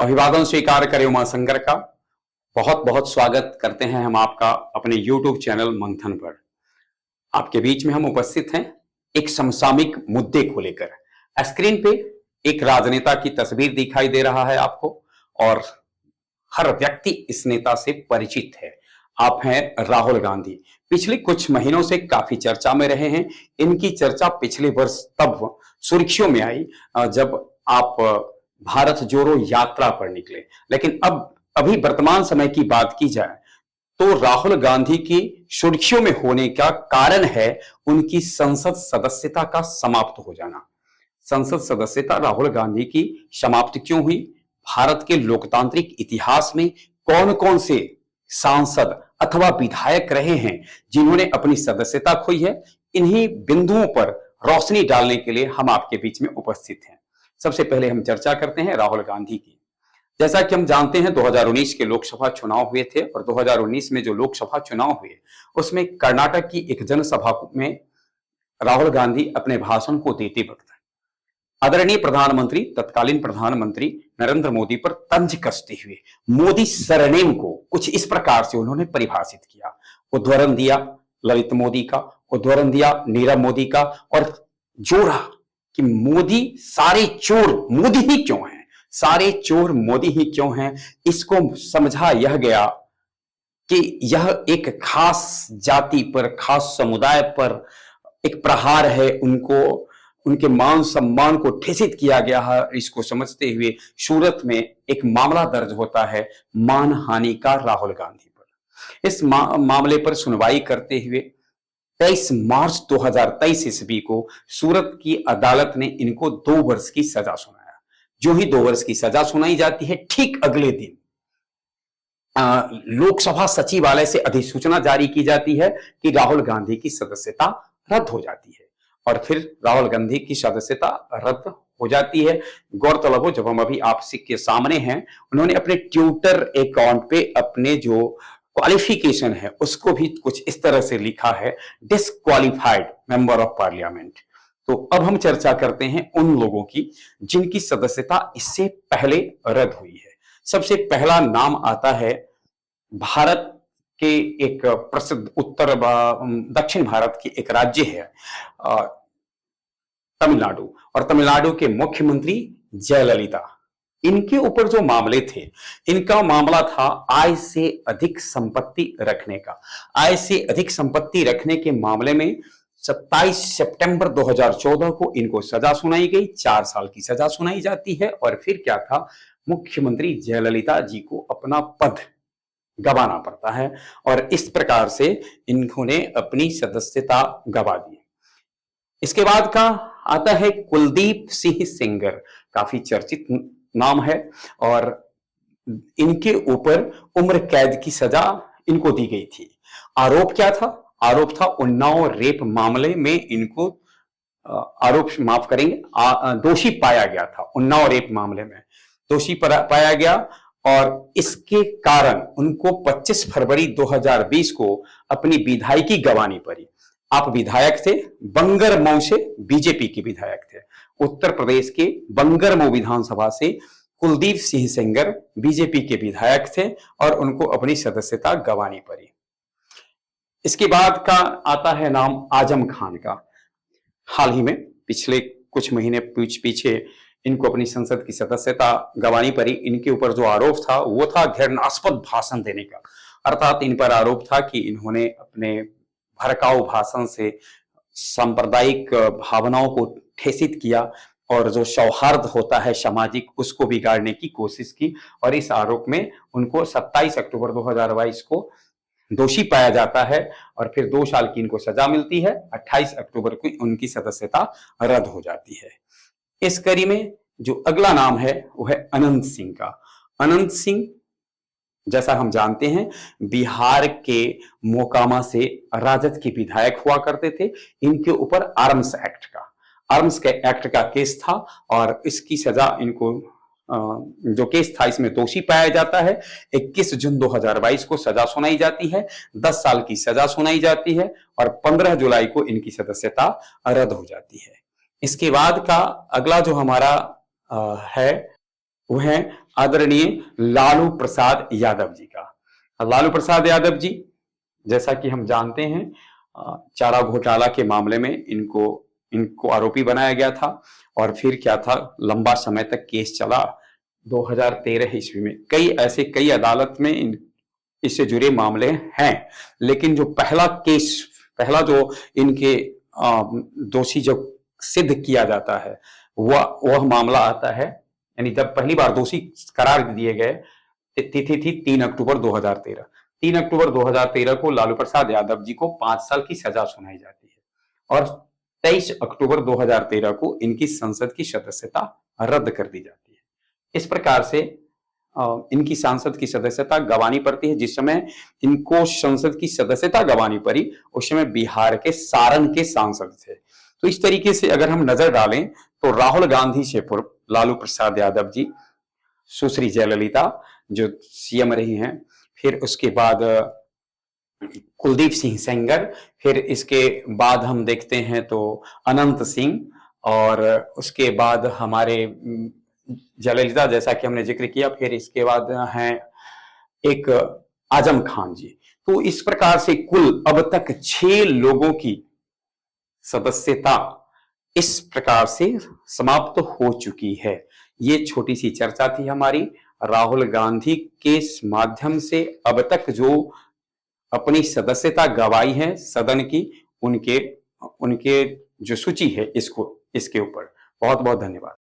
अभिवादन स्वीकार करें उमा शंकर का। बहुत बहुत स्वागत करते हैं हम आपका अपने YouTube चैनल मंथन पर। आपके बीच में हम उपस्थित हैं एक समसामयिक मुद्दे को लेकर। स्क्रीन पे एक राजनेता की तस्वीर दिखाई दे रहा है आपको, और हर व्यक्ति इस नेता से परिचित है। आप हैं राहुल गांधी। पिछले कुछ महीनों से काफी चर्चा में रहे हैं। इनकी चर्चा पिछले वर्ष तब सुर्खियों में आई जब आप भारत जोड़ो यात्रा पर निकले। लेकिन अब अभी वर्तमान समय की बात की जाए तो राहुल गांधी की सुर्खियों में होने का कारण है उनकी संसद सदस्यता का समाप्त हो जाना। संसद सदस्यता राहुल गांधी की समाप्त क्यों हुई? भारत के लोकतांत्रिक इतिहास में कौन कौन से सांसद अथवा विधायक रहे हैं जिन्होंने अपनी सदस्यता खोई है? इन्हीं बिंदुओं पर रोशनी डालने के लिए हम आपके बीच में उपस्थित हैं। सबसे पहले हम चर्चा करते हैं राहुल गांधी की। जैसा कि हम जानते हैं 2019 के लोकसभा चुनाव हुए थे, और 2019 में जो लोकसभा चुनाव हुए उसमें कर्नाटक की एक जनसभा में राहुल गांधी अपने भाषण को देते वक्त आदरणीय प्रधानमंत्री, तत्कालीन प्रधानमंत्री नरेंद्र मोदी पर तंज कसते हुए मोदी सरनेम को कुछ इस प्रकार से उन्होंने परिभाषित किया। उदाहरण दिया ललित मोदी का, उदाहरण दिया नीरव मोदी का, और जोड़ा कि मोदी सारे चोर मोदी ही क्यों हैं, सारे चोर मोदी ही क्यों हैं। इसको समझा यह गया कि यह एक खास जाति पर, खास समुदाय पर एक प्रहार है, उनको उनके मान सम्मान को ठेसित किया गया है। इसको समझते हुए सूरत में एक मामला दर्ज होता है मानहानि का राहुल गांधी पर। इस मामले पर सुनवाई करते हुए 23 मार्च 2023 ईस्वी को सूरत की अदालत ने इनको 2 वर्ष की सजा सुनाया। जो ही 2 वर्ष की सजा सुनाई जाती है, ठीक अगले दिन लोकसभा सचिवालय से अधिसूचना जारी की जाती है कि राहुल गांधी की सदस्यता रद्द हो जाती है, और फिर राहुल गांधी की सदस्यता रद्द हो जाती है। गौरतलब हो, जब हम अभी आपके सामने हैं, उन्होंने अपने ट्विटर अकाउंट पे अपने जो क्वालिफिकेशन है उसको भी कुछ इस तरह से लिखा है, डिसक्वालिफाइड मेंबर ऑफ पार्लियामेंट। तो अब हम चर्चा करते हैं उन लोगों की जिनकी सदस्यता इससे पहले रद्द हुई है। सबसे पहला नाम आता है भारत के एक प्रसिद्ध दक्षिण भारत की एक राज्य है तमिलनाडु, और तमिलनाडु के मुख्यमंत्री जयललिता। इनके ऊपर जो मामले थे, इनका मामला था आय से अधिक संपत्ति रखने का। आय से अधिक संपत्ति रखने के मामले में 27 सितंबर 2014 को इनको सजा सुनाई गई, 4 साल की सजा सुनाई जाती है। और फिर क्या था, मुख्यमंत्री जयललिता जी को अपना पद गंवाना पड़ता है, और इस प्रकार से इन्होंने अपनी सदस्यता गंवा दी। इसके बाद का आता है कुलदीप सिंह सेंगर, काफी चर्चित नाम है, और इनके ऊपर उम्र कैद की सजा इनको दी गई थी। आरोप क्या था? आरोप था उन्नाव रेप मामले में इनको माफ करेंगे, दोषी पाया गया था। उन्नाव रेप मामले में दोषी पाया गया, और इसके कारण उनको 25 फरवरी 2020 को अपनी विधायकी गंवानी पड़ी। आप विधायक थे बंगरमऊ से, बीजेपी के विधायक थे। उत्तर प्रदेश के बंगरमऊ विधानसभा से कुलदीप सिंह सेंगर बीजेपी के विधायक थे, और उनको अपनी सदस्यता गंवानी पड़ी। इसके बाद का आता है नाम आजम खान का। हाल ही में पिछले कुछ महीने पीछे इनको अपनी संसद की सदस्यता गंवानी पड़ी। इनके ऊपर जो आरोप था वो था घृणास्पद भाषण देने का। अर्थात इन पर आरोप था कि इन्होंने अपने भड़काऊ भाषण से सांप्रदायिक भावनाओं को ठेसित किया, और जो सौहार्द होता है सामाजिक, उसको बिगाड़ने की कोशिश की। और इस आरोप में उनको 27 अक्टूबर 2022 को दोषी पाया जाता है, और फिर 2 साल की इनको सजा मिलती है। 28 अक्टूबर को उनकी सदस्यता रद्द हो जाती है। इस कड़ी में जो अगला नाम है वो है अनंत सिंह का। अनंत सिंह, जैसा हम जानते हैं, बिहार के मोकामा से राजद के विधायक हुआ करते थे। इनके ऊपर आर्म्स एक्ट का केस था, और इसकी सजा इनको जो केस था इसमें दोषी पाया जाता है। 21 जून 2022 को सजा सुनाई जाती है, 10 साल की सजा सुनाई जाती है, और 15 जुलाई को इनकी सदस्यता रद्द हो जाती है। इसके बाद का अगला जो हमारा है वो है आदरणीय लालू प्रसाद यादव जी का। लालू प्रसाद यादव जी, जैसा कि हम जानते हैं, चारा घोटाला के मामले में इनको इनको आरोपी बनाया गया था और फिर क्या था, लंबा समय तक केस चला। 2013 ईस्वी में कई अदालत में इससे जुड़े मामले हैं, लेकिन जो पहला जो इनके दोषी जो सिद्ध किया जाता है वह मामला आता है, यानी जब पहली बार दोषी करार दिए गए तिथि थी 3 अक्टूबर 2013। 3 अक्टूबर 2013 को लालू प्रसाद यादव जी को 5 साल की सजा सुनाई जाती है और 23 अक्टूबर 2013 को इनकी संसद की सदस्यता रद्द कर दी जाती है। इस प्रकार से इनकी सांसद की सदस्यता गंवानी पड़ती है। जिस समय इनको संसद की सदस्यता गंवानी पड़ी उस समय बिहार के सारण के सांसद थे। तो इस तरीके से अगर हम नजर डालें तो राहुल गांधी से पूर्व लालू प्रसाद यादव जी, सुश्री जयललिता जो सीएम रही हैं, फिर उसके बाद कुलदीप सिंह सेंगर, फिर इसके बाद हम देखते हैं तो अनंत सिंह, और उसके बाद हमारे जयललिता जैसा कि हमने जिक्र किया, फिर इसके बाद हैं एक आजम खान जी। तो इस प्रकार से कुल अब तक 6 लोगों की सदस्यता इस प्रकार से समाप्त हो चुकी है। ये छोटी सी चर्चा थी हमारी राहुल गांधी के माध्यम से अब तक जो अपनी सदस्यता गवाई है सदन की, उनके जो सूची है इसके ऊपर। बहुत बहुत धन्यवाद।